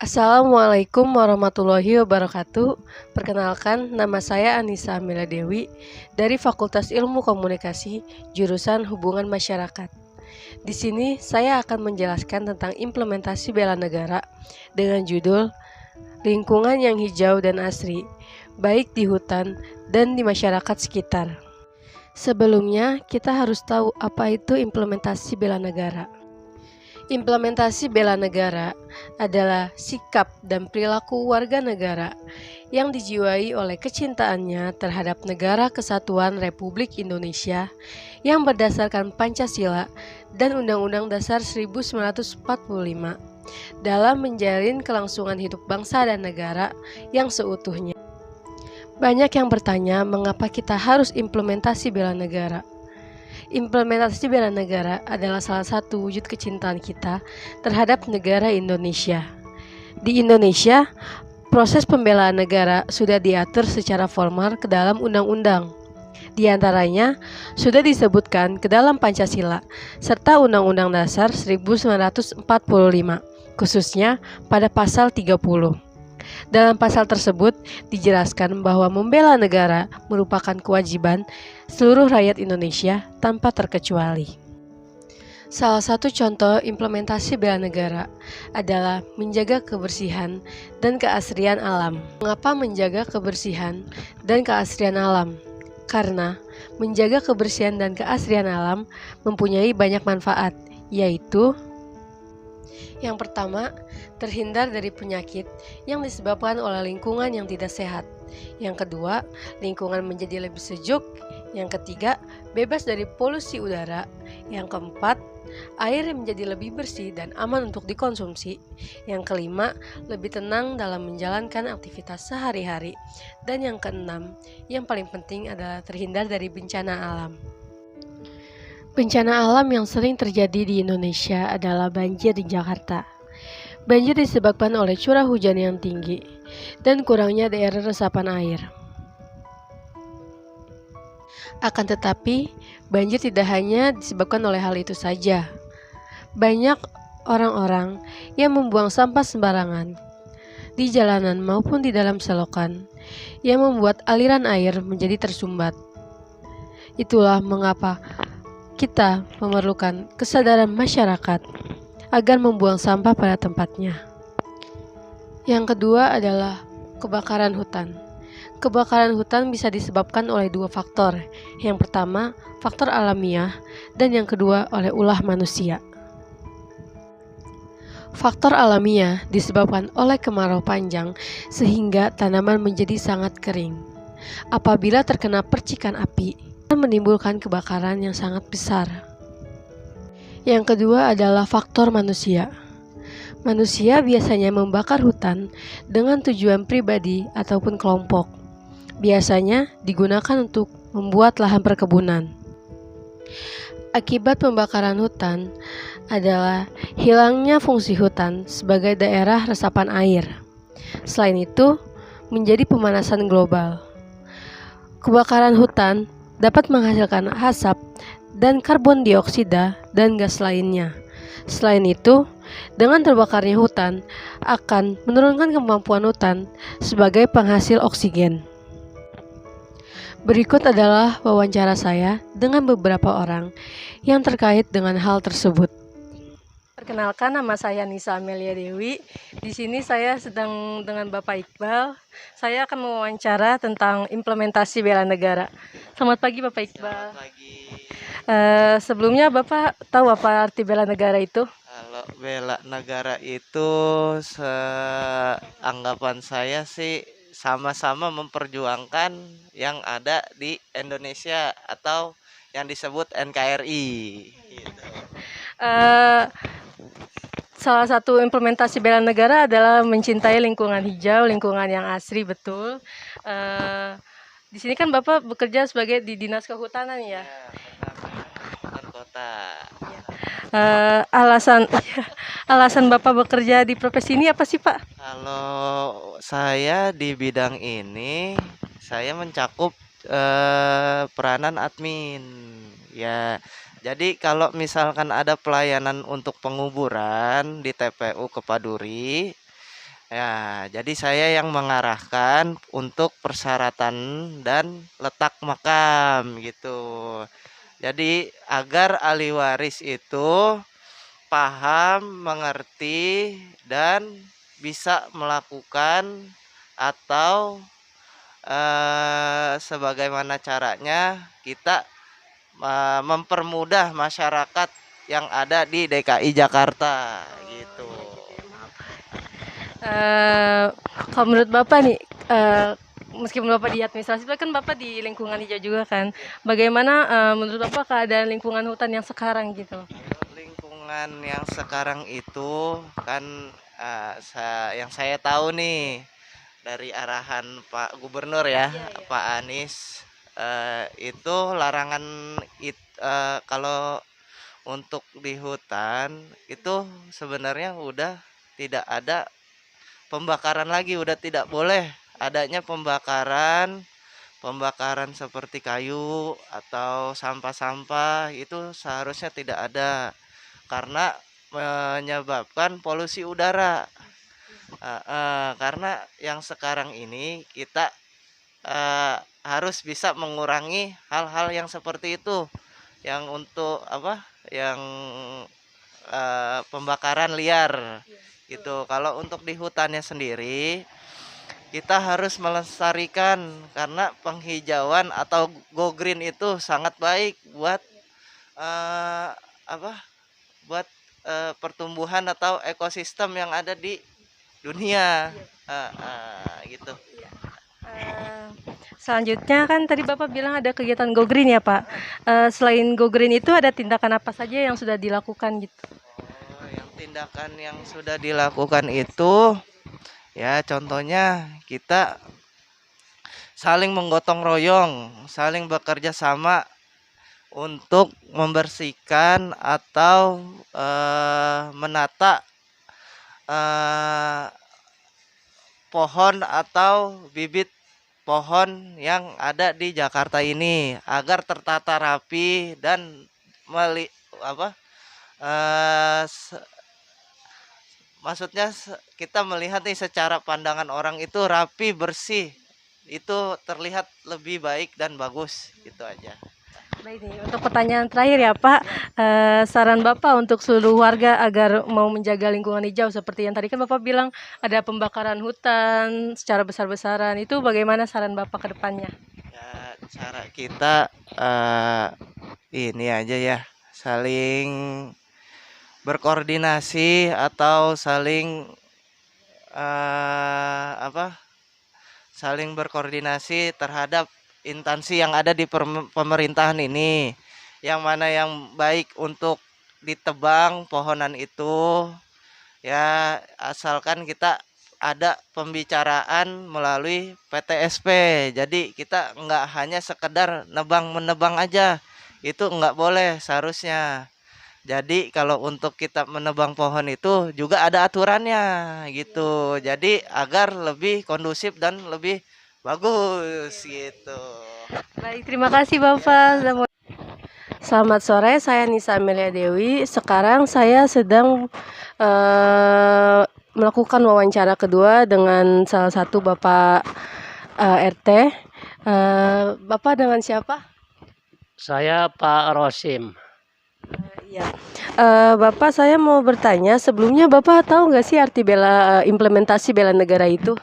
Assalamualaikum warahmatullahi wabarakatuh. Perkenalkan, nama saya Anissa Amelia Dewi dari Fakultas Ilmu Komunikasi, jurusan Hubungan Masyarakat. Di sini saya akan menjelaskan tentang implementasi bela negara dengan judul Lingkungan yang Hijau dan Asri, baik di hutan dan di masyarakat sekitar. Sebelumnya, kita harus tahu apa itu implementasi bela negara. Implementasi bela negara adalah sikap dan perilaku warga negara yang dijiwai oleh kecintaannya terhadap Negara Kesatuan Republik Indonesia yang berdasarkan Pancasila dan Undang-Undang Dasar 1945 dalam menjalin kelangsungan hidup bangsa dan negara yang seutuhnya. Banyak yang bertanya mengapa kita harus implementasi bela negara. Implementasi bela negara adalah salah satu wujud kecintaan kita terhadap negara Indonesia. Di Indonesia, proses pembelaan negara sudah diatur secara formal ke dalam undang-undang. Di antaranya, sudah disebutkan ke dalam Pancasila serta Undang-Undang Dasar 1945, khususnya pada pasal 30. Dalam pasal tersebut dijelaskan bahwa membela negara merupakan kewajiban seluruh rakyat Indonesia tanpa terkecuali. Salah satu contoh implementasi bela negara adalah menjaga kebersihan dan keasrian alam. Mengapa menjaga kebersihan dan keasrian alam? Karena menjaga kebersihan dan keasrian alam mempunyai banyak manfaat, yaitu yang pertama, terhindar dari penyakit yang disebabkan oleh lingkungan yang tidak sehat. Yang kedua, lingkungan menjadi lebih sejuk. Yang ketiga, bebas dari polusi udara. Yang keempat, air menjadi lebih bersih dan aman untuk dikonsumsi. Yang kelima, lebih tenang dalam menjalankan aktivitas sehari-hari. Dan yang keenam, yang paling penting adalah terhindar dari bencana alam. Bencana alam yang sering terjadi di Indonesia adalah banjir di Jakarta. Banjir disebabkan oleh curah hujan yang tinggi dan kurangnya daerah resapan air. Akan tetapi, banjir tidak hanya disebabkan oleh hal itu saja. Banyak orang-orang yang membuang sampah sembarangan di jalanan maupun di dalam selokan yang membuat aliran air menjadi tersumbat. Itulah mengapa kita memerlukan kesadaran masyarakat agar membuang sampah pada tempatnya. Yang kedua adalah kebakaran hutan. Kebakaran hutan bisa disebabkan oleh dua faktor. Yang pertama, faktor alamiah, dan yang kedua oleh ulah manusia. Faktor alamiah disebabkan oleh kemarau panjang sehingga tanaman menjadi sangat kering. Apabila terkena percikan api, menimbulkan kebakaran yang sangat besar. Yang kedua adalah faktor manusia. Manusia biasanya membakar hutan dengan tujuan pribadi ataupun kelompok. Biasanya digunakan untuk membuat lahan perkebunan. Akibat pembakaran hutan adalah hilangnya fungsi hutan sebagai daerah resapan air. Selain itu, menjadi pemanasan global. Kebakaran hutan dapat menghasilkan asap dan karbon dioksida dan gas lainnya. Selain itu, dengan terbakarnya hutan akan menurunkan kemampuan hutan sebagai penghasil oksigen. Berikut adalah wawancara saya dengan beberapa orang yang terkait dengan hal tersebut. Perkenalkan, nama saya Nisa Amelia Dewi. Di sini saya sedang dengan Bapak Iqbal. Saya akan mewawancara tentang implementasi bela negara. Selamat pagi Bapak Iqbal. Selamat pagi. Sebelumnya Bapak tahu apa arti bela negara itu? Kalau bela negara itu seanggapan saya sih sama-sama memperjuangkan yang ada di Indonesia atau yang disebut NKRI. Gitu. Salah satu implementasi bela negara adalah mencintai lingkungan hijau, lingkungan yang asri, betul. Di sini kan Bapak bekerja sebagai di Dinas Kehutanan ya? Kehutanan kota. Alasan Bapak bekerja di profesi ini apa sih Pak? Kalau saya di bidang ini, saya mencakup peranan admin. Ya, jadi kalau misalkan ada pelayanan untuk penguburan di TPU Kepaduri, Ya, jadi saya yang mengarahkan untuk persyaratan dan letak makam gitu. Jadi agar ahli waris itu paham, mengerti, dan bisa melakukan atau sebagaimana caranya kita mempermudah masyarakat yang ada di DKI Jakarta gitu. Eh, Kalau menurut Bapak nih, meskipun Bapak di administrasi, tapi kan Bapak di lingkungan hijau juga kan. Bagaimana menurut Bapak keadaan lingkungan hutan yang sekarang gitu? Lingkungan yang sekarang itu kan yang saya tahu nih dari arahan Pak Gubernur ya, Iya, iya. Pak Anies, itu larangan kalau untuk di hutan itu sebenarnya udah tidak ada pembakaran lagi, udah tidak boleh adanya pembakaran pembakaran seperti kayu atau sampah-sampah itu seharusnya tidak ada karena menyebabkan polusi udara. Karena yang sekarang ini kita harus bisa mengurangi hal-hal yang seperti itu, yang untuk apa, yang pembakaran liar gitu. Kalau untuk di hutannya sendiri, kita harus melestarikan karena penghijauan atau go green itu sangat baik buat eh, apa? Buat pertumbuhan atau ekosistem yang ada di dunia. Gitu. Eh, Selanjutnya kan tadi Bapak bilang ada kegiatan Go Green ya Pak. Selain Go Green itu ada tindakan apa saja yang sudah dilakukan gitu? Oh, yang tindakan yang sudah dilakukan itu ya contohnya kita saling menggotong royong, saling bekerja sama untuk membersihkan atau menata eh, pohon atau bibit pohon yang ada di Jakarta ini agar tertata rapi dan meli apa eh, se- maksudnya kita melihat nih secara pandangan orang itu rapi bersih itu terlihat lebih baik dan bagus gitu aja. Baik nih, untuk pertanyaan terakhir ya Pak, saran Bapak untuk seluruh warga agar mau menjaga lingkungan hijau seperti yang tadi kan Bapak bilang ada pembakaran hutan secara besar-besaran, itu bagaimana saran Bapak ke depannya? Ya, cara kita ini aja ya, saling berkoordinasi atau saling apa? Saling berkoordinasi terhadap instansi yang ada di pemerintahan ini. Yang mana yang baik untuk ditebang pohonan itu ya asalkan kita ada pembicaraan melalui PTSP. Jadi kita nggak hanya sekedar nebang menebang aja. Itu nggak boleh seharusnya. Jadi kalau untuk kita menebang pohon itu juga ada aturannya gitu. Jadi agar lebih kondusif dan lebih bagus gitu. Baik, terima kasih Bapak. Selamat sore, saya Nisa Amelia Dewi. Sekarang saya sedang melakukan wawancara kedua dengan salah satu Bapak RT. Bapak dengan siapa? Saya Pak Rosim. Iya. Bapak, saya mau bertanya, sebelumnya Bapak tahu nggak sih arti implementasi bela negara itu?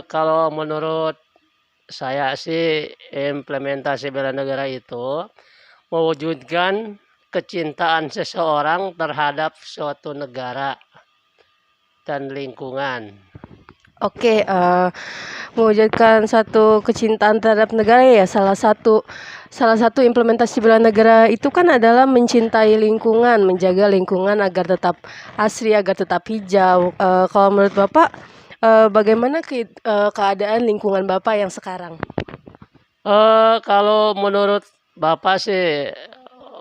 Kalau menurut saya sih implementasi bela negara itu mewujudkan kecintaan seseorang terhadap suatu negara dan lingkungan. Oke, mewujudkan satu kecintaan terhadap negara ya salah satu implementasi bela negara itu kan adalah mencintai lingkungan, menjaga lingkungan agar tetap asri, agar tetap hijau. Kalau menurut Bapak, bagaimana keadaan lingkungan Bapak yang sekarang? Kalau menurut Bapak sih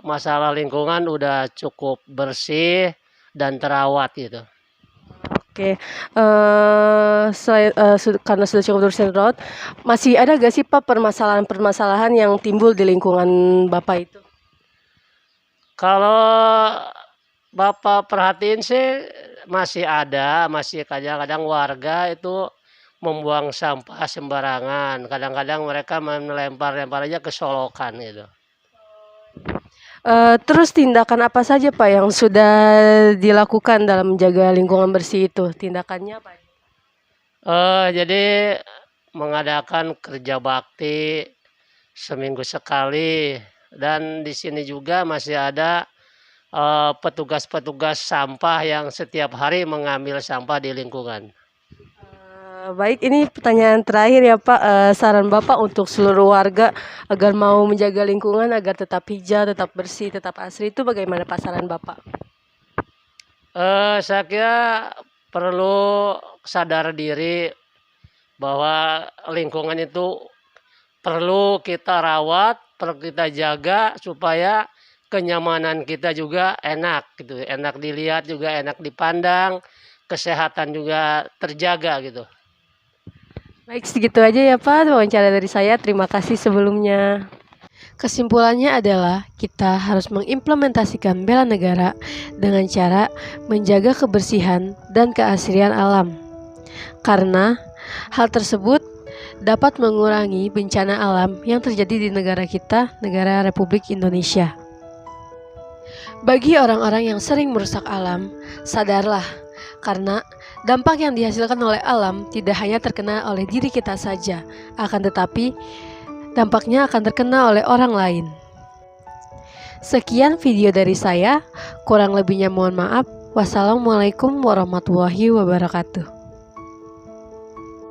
masalah lingkungan udah cukup bersih dan terawat gitu. Oke, karena sudah cukup bersih dan terawat, masih ada gak sih Pak permasalahan-permasalahan yang timbul di lingkungan Bapak itu? Kalau Bapak perhatiin sih masih ada, masih kadang-kadang warga itu membuang sampah sembarangan. Kadang-kadang mereka melempar-lempar aja ke solokan gitu. Terus tindakan apa saja Pak yang sudah dilakukan dalam menjaga lingkungan bersih itu? Tindakannya apa? Jadi mengadakan kerja bakti seminggu sekali, dan di sini juga masih ada petugas-petugas sampah yang setiap hari mengambil sampah di lingkungan. Baik, ini pertanyaan terakhir ya Pak. Saran Bapak untuk seluruh warga agar mau menjaga lingkungan agar tetap hijau, tetap bersih, tetap asri itu bagaimana Pak saran Bapak? Saya kira perlu sadar diri bahwa lingkungan itu perlu kita rawat, perlu kita jaga supaya kenyamanan kita juga enak gitu, enak dilihat juga enak dipandang, kesehatan juga terjaga gitu. Baik, segitu aja ya Pak wawancara dari saya. Terima kasih sebelumnya. Kesimpulannya adalah kita harus mengimplementasikan bela negara dengan cara menjaga kebersihan dan keasrian alam. Karena hal tersebut dapat mengurangi bencana alam yang terjadi di negara kita, negara Republik Indonesia. Bagi orang-orang yang sering merusak alam, sadarlah karena dampak yang dihasilkan oleh alam tidak hanya terkena oleh diri kita saja, akan tetapi dampaknya akan terkena oleh orang lain. Sekian video dari saya, kurang lebihnya mohon maaf. Wassalamualaikum warahmatullahi wabarakatuh.